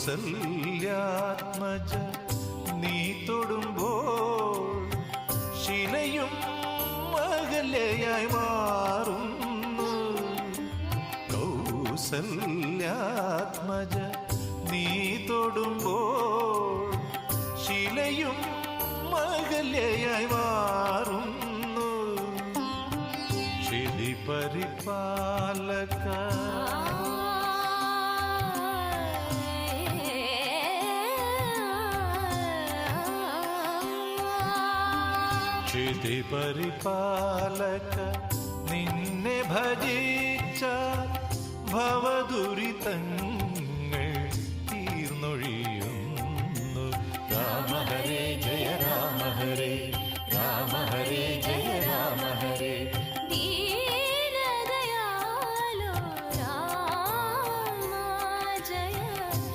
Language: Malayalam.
കൗസല്യാത്മജ നീ തൊടുമ്പോൾ ശിലയും അകലയായി മാറുന്നു. കൗസല്യാത്മജ നീ തൊടുമ്പോൾ ശിലയും അകലയായി മാറുന്നു. ക്ഷിതി പരിപാലക ക്ഷിതി പരിപാലക നിന്നെ ഭജിച്ച ഭവദുരിതങ്ങൾ